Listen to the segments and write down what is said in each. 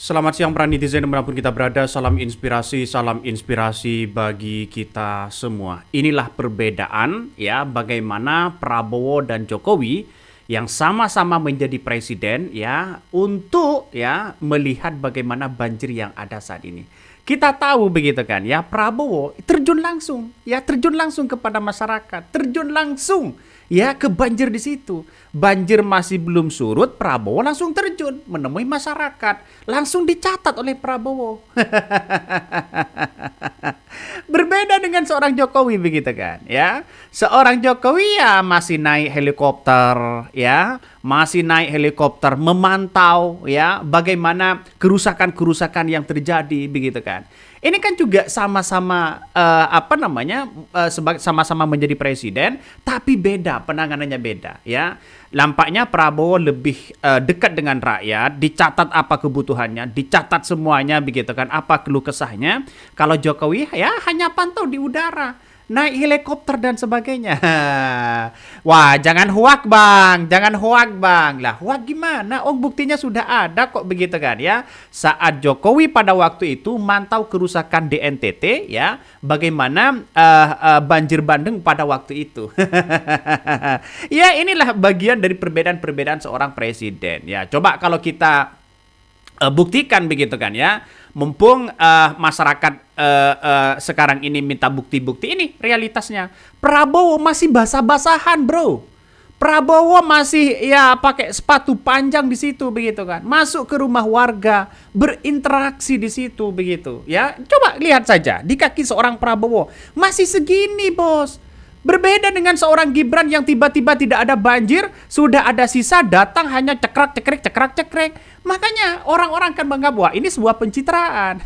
Selamat siang para netizen dimanapun kita berada, salam inspirasi bagi kita semua. Inilah perbedaan ya bagaimana Prabowo dan Jokowi yang sama-sama menjadi presiden ya untuk ya melihat bagaimana banjir yang ada saat ini. Kita tahu begitu kan ya, Prabowo terjun langsung kepada masyarakat, terjun langsung ya ke banjir di situ. Banjir masih belum surut, Prabowo langsung terjun menemui masyarakat, langsung dicatat oleh Prabowo. Berbeda dengan seorang Jokowi begitu kan ya. Seorang Jokowi ya masih naik helikopter memantau ya bagaimana kerusakan-kerusakan yang terjadi begitu kan. Ini kan juga sama-sama sama-sama menjadi presiden, tapi beda penanganannya beda ya. Nampaknya Prabowo lebih dekat dengan rakyat, dicatat apa kebutuhannya, dicatat semuanya begitu kan, apa keluh kesahnya. Kalau Jokowi ya hanya pantau di udara, naik helikopter dan sebagainya. Wah, jangan hoak bang. Lah, hoak gimana? Oh, buktinya sudah ada kok begitu kan ya. Saat Jokowi pada waktu itu mantau kerusakan di NTT ya, bagaimana banjir bandang pada waktu itu. Ya, inilah bagian dari perbedaan-perbedaan seorang presiden. Ya, coba kalau kita buktikan begitu kan ya. Mumpung masyarakat sekarang ini minta bukti-bukti, ini realitasnya. Prabowo masih basah-basahan, bro. Prabowo masih ya pakai sepatu panjang di situ begitu kan. Masuk ke rumah warga, berinteraksi di situ begitu ya. Coba lihat saja di kaki seorang Prabowo masih segini, bos. Berbeda dengan seorang Gibran yang tiba-tiba tidak ada banjir, sudah ada sisa, datang hanya cekrek. Makanya orang-orang akan menganggap, wah ini sebuah pencitraan.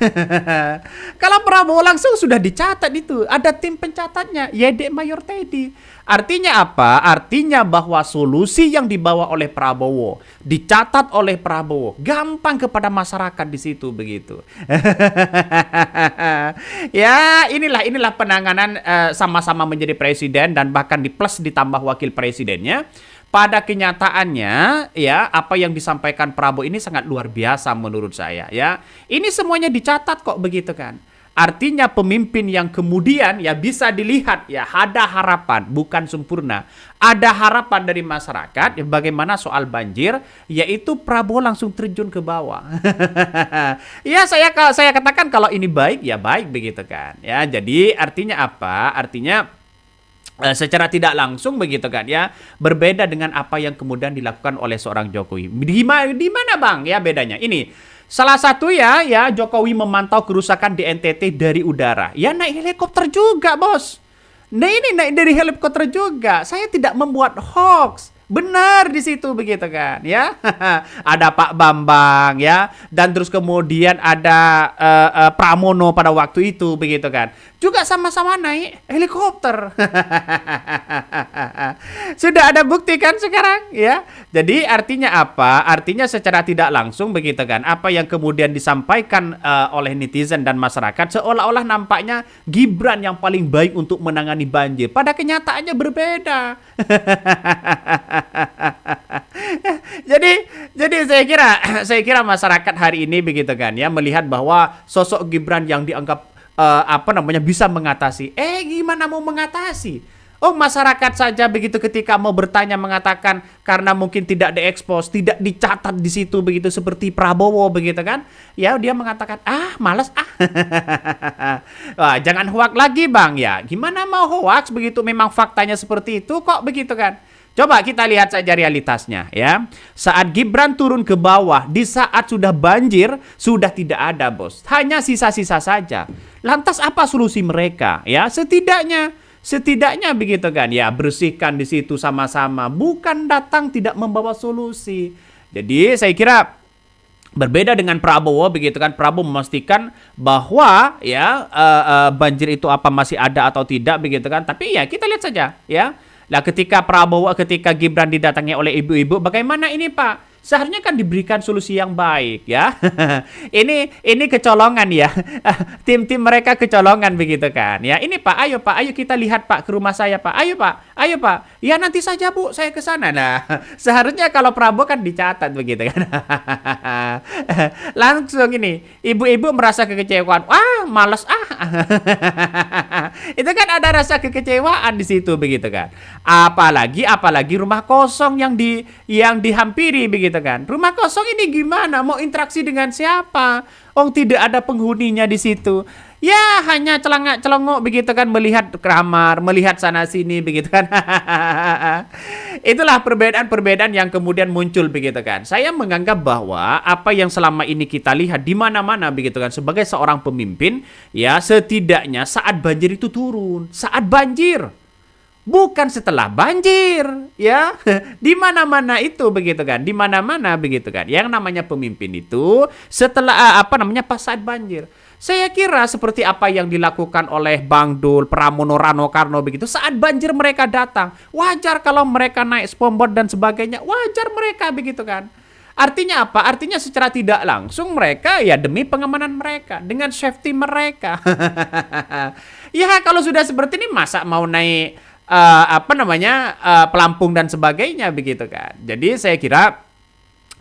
Kalau Prabowo langsung sudah dicatat itu, ada tim pencatatnya, Yede Mayor Teddy. Artinya apa? Artinya bahwa solusi yang dibawa oleh Prabowo, dicatat oleh Prabowo, gampang kepada masyarakat di situ begitu. Ya, inilah penanganan sama-sama menjadi presiden dan bahkan di plus ditambah wakil presidennya. Pada kenyataannya ya apa yang disampaikan Prabowo ini sangat luar biasa menurut saya ya. Ini semuanya dicatat kok begitu kan. Artinya pemimpin yang kemudian ya bisa dilihat ya ada harapan, bukan sempurna. Ada harapan dari masyarakat ya, bagaimana soal banjir, yaitu Prabowo langsung terjun ke bawah. Ya saya katakan kalau ini baik ya baik begitu kan. Ya jadi artinya apa? Artinya secara tidak langsung begitu kan ya, berbeda dengan apa yang kemudian dilakukan oleh seorang Jokowi. Di mana bang ya bedanya? Ini salah satu ya Jokowi memantau kerusakan di NTT dari udara. Ya naik helikopter juga, bos. Nah ini naik dari helikopter juga. Saya tidak membuat hoax. Benar di situ begitu kan ya. Ada Pak Bambang ya, dan terus kemudian ada Pramono pada waktu itu begitu kan. Juga sama-sama naik helikopter. Sudah ada bukti kan sekarang ya. Jadi artinya apa? Artinya secara tidak langsung begitu kan. Apa yang kemudian disampaikan oleh netizen dan masyarakat seolah-olah nampaknya Gibran yang paling baik untuk menangani banjir. Pada kenyataannya berbeda. Jadi saya kira masyarakat hari ini begitu kan ya melihat bahwa sosok Gibran yang dianggap bisa mengatasi. Gimana mau mengatasi? Oh, masyarakat saja begitu ketika mau bertanya mengatakan karena mungkin tidak diekspos, tidak dicatat di situ begitu seperti Prabowo begitu kan. Ya dia mengatakan, malas Wah, jangan hoak lagi bang ya. Gimana mau hoaks begitu memang faktanya seperti itu kok begitu kan. Coba kita lihat saja realitasnya ya. Saat Gibran turun ke bawah, di saat sudah banjir, sudah tidak ada bos. Hanya sisa-sisa saja. Lantas apa solusi mereka ya? Setidaknya begitu kan ya, bersihkan di situ sama-sama. Bukan datang tidak membawa solusi. Jadi saya kira berbeda dengan Prabowo begitu kan. Prabowo memastikan bahwa ya banjir itu apa masih ada atau tidak begitu kan. Tapi ya kita lihat saja ya. Nah ketika Gibran didatangi oleh ibu-ibu, bagaimana ini Pak? Seharusnya kan diberikan solusi yang baik ya. Ini kecolongan ya. Tim-tim mereka kecolongan begitu kan. Ya, ini Pak, ayo kita lihat Pak ke rumah saya Pak. Ayo Pak. Ya nanti saja Bu, saya ke sana. Nah, seharusnya kalau Prabowo kan dicatat begitu kan. Langsung ini, ibu-ibu merasa kekecewaan. Wah, males ah. Itu kan ada rasa kekecewaan di situ begitu kan. Apalagi rumah kosong yang dihampiri begitu kan. Rumah kosong ini gimana? Mau interaksi dengan siapa? Oh, tidak ada penghuninya di situ. Ya, hanya celengak-celengok begitu kan, melihat kamar, melihat sana sini begitu kan. Itulah perbedaan-perbedaan yang kemudian muncul begitu kan. Saya menganggap bahwa apa yang selama ini kita lihat di mana-mana begitu kan, sebagai seorang pemimpin, ya setidaknya saat banjir itu turun, saat banjir. Bukan setelah banjir, ya. Di mana-mana itu begitu kan, di mana-mana begitu kan. Yang namanya pemimpin itu setelah pas saat banjir. Saya kira seperti apa yang dilakukan oleh Bang Dul, Pramono, Rano Karno begitu. Saat banjir mereka datang, wajar kalau mereka naik spongebob dan sebagainya, wajar mereka begitu kan. Artinya apa? Artinya secara tidak langsung mereka ya demi pengamanan mereka, dengan safety mereka. Ya kalau sudah seperti ini masa mau naik pelampung dan sebagainya begitu kan. Jadi saya kira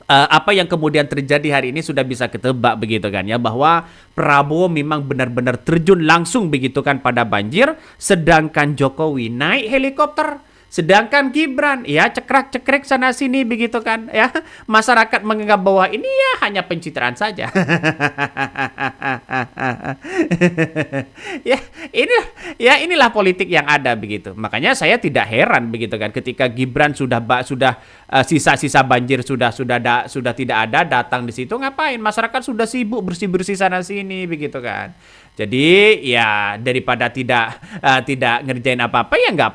apa yang kemudian terjadi hari ini sudah bisa ketebak begitu kan ya, bahwa Prabowo memang benar-benar terjun langsung begitu kan pada banjir, sedangkan Jokowi naik helikopter. Sedangkan Gibran ya cekrak-cekrek sana sini begitu kan ya. Masyarakat menganggap bahwa ini ya hanya pencitraan saja. Inilah politik yang ada begitu. Makanya saya tidak heran begitu kan ketika Gibran sudah sisa-sisa banjir sudah tidak ada, datang di situ ngapain? Masyarakat sudah sibuk bersih-bersih sana sini begitu kan. Jadi ya daripada tidak ngerjain apa-apa ya nggak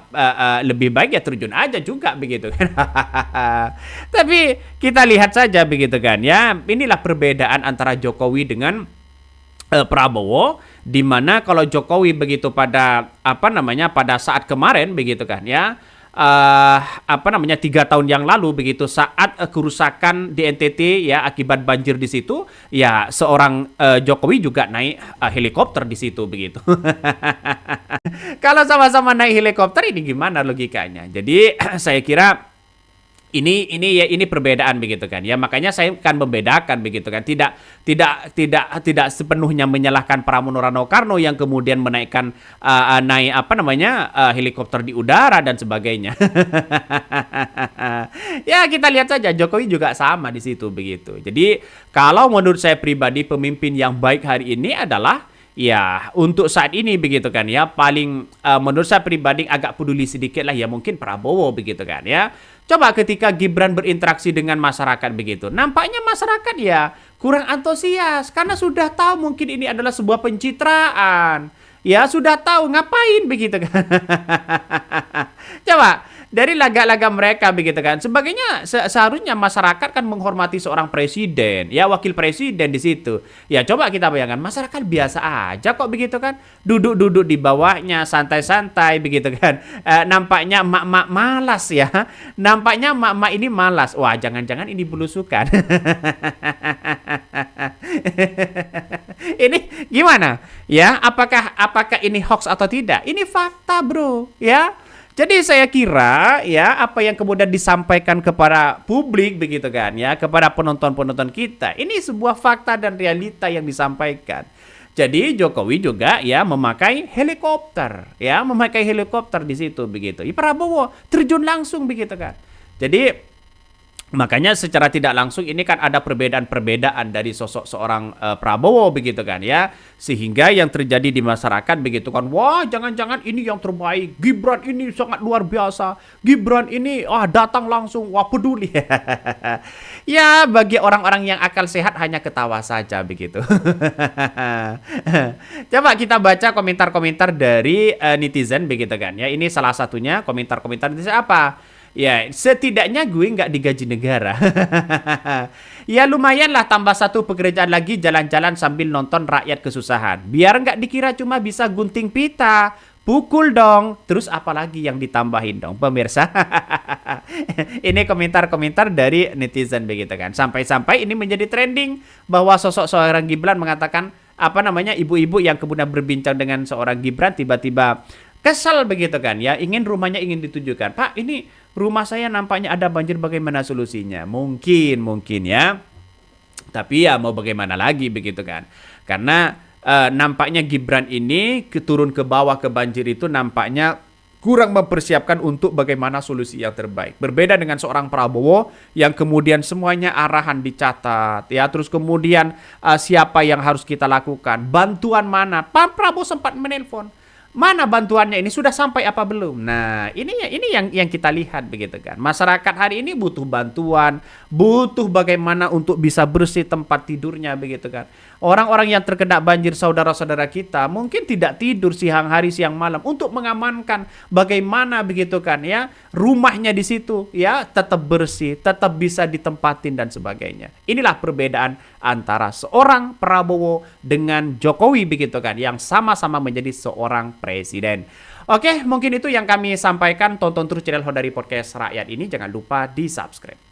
lebih baik ya terjun aja juga begitu kan. Tapi kita lihat saja begitu kan ya. Inilah perbedaan antara Jokowi dengan Prabowo, di mana kalau Jokowi begitu pada pada saat kemarin begitu kan ya. 3 tahun yang lalu begitu, saat kerusakan di NTT ya akibat banjir di situ, ya seorang Jokowi juga naik helikopter di situ begitu. Kalau sama-sama naik helikopter ini gimana logikanya? Jadi saya kira ini perbedaan begitu kan ya, makanya saya akan membedakan begitu kan, tidak sepenuhnya menyalahkan Pramono Rano Karno yang kemudian menaikkan helikopter di udara dan sebagainya. Ya kita lihat saja Jokowi juga sama di situ begitu. Jadi kalau menurut saya pribadi pemimpin yang baik hari ini adalah ya untuk saat ini begitu kan ya, paling menurut saya pribadi agak peduli sedikit lah ya mungkin Prabowo begitu kan ya. Coba ketika Gibran berinteraksi dengan masyarakat begitu, nampaknya masyarakat ya kurang antusias karena sudah tahu mungkin ini adalah sebuah pencitraan. Ya sudah tahu ngapain begitu kan. Coba dari laga-laga mereka begitu kan. Sebagainya seharusnya masyarakat kan menghormati seorang presiden, ya wakil presiden di situ. Ya coba kita bayangkan masyarakat biasa aja kok begitu kan. Duduk-duduk di bawahnya santai-santai begitu kan. Nampaknya emak-emak malas ya. Nampaknya emak-emak ini malas. Wah, jangan-jangan ini belusukan. Ini gimana? Ya, apakah ini hoax atau tidak? Ini fakta, Bro, ya. Jadi saya kira ya apa yang kemudian disampaikan kepada publik begitu kan ya, kepada penonton-penonton kita, ini sebuah fakta dan realita yang disampaikan. Jadi Jokowi juga ya memakai helikopter di situ begitu. Prabowo terjun langsung begitu kan. Jadi makanya secara tidak langsung ini kan ada perbedaan-perbedaan dari sosok seorang Prabowo begitu kan ya, sehingga yang terjadi di masyarakat begitu kan, wah jangan-jangan ini yang terbaik, Gibran ini sangat luar biasa, Gibran ini datang langsung, wah peduli. Ya bagi orang-orang yang akal sehat hanya ketawa saja begitu. Coba kita baca komentar-komentar dari netizen begitu kan ya, ini salah satunya komentar-komentar netizen apa? Ya, setidaknya gue nggak digaji negara. Ya lumayan lah, tambah satu pekerjaan lagi, jalan-jalan sambil nonton rakyat kesusahan. Biar nggak dikira cuma bisa gunting pita, pukul dong. Terus apalagi yang ditambahin dong pemirsa? Ini komentar-komentar dari netizen begitu kan. Sampai-sampai ini menjadi trending bahwa sosok seorang Gibran mengatakan ibu-ibu yang kemudian berbincang dengan seorang Gibran tiba-tiba kesal begitu kan ya, rumahnya ingin ditujukan. Pak, ini rumah saya nampaknya ada banjir, bagaimana solusinya? Mungkin ya. Tapi ya mau bagaimana lagi begitu kan. Karena nampaknya Gibran ini turun ke bawah ke banjir itu nampaknya kurang mempersiapkan untuk bagaimana solusi yang terbaik. Berbeda dengan seorang Prabowo yang kemudian semuanya arahan dicatat ya, terus kemudian siapa yang harus kita lakukan, bantuan mana. Pak Prabowo sempat menelpon. Mana bantuannya ini, sudah sampai apa belum? Nah, ini yang kita lihat begitu kan. Masyarakat hari ini butuh bantuan, butuh bagaimana untuk bisa bersih tempat tidurnya begitu kan. Orang-orang yang terkena banjir, saudara-saudara kita, mungkin tidak tidur siang hari siang malam untuk mengamankan bagaimana begitu kan ya, rumahnya di situ ya tetap bersih, tetap bisa ditempatin dan sebagainya. Inilah perbedaan antara seorang Prabowo dengan Jokowi begitu kan, yang sama-sama menjadi seorang presiden. Oke, mungkin itu yang kami sampaikan. Tonton terus channel Hodari Podcast Rakyat ini, jangan lupa di subscribe.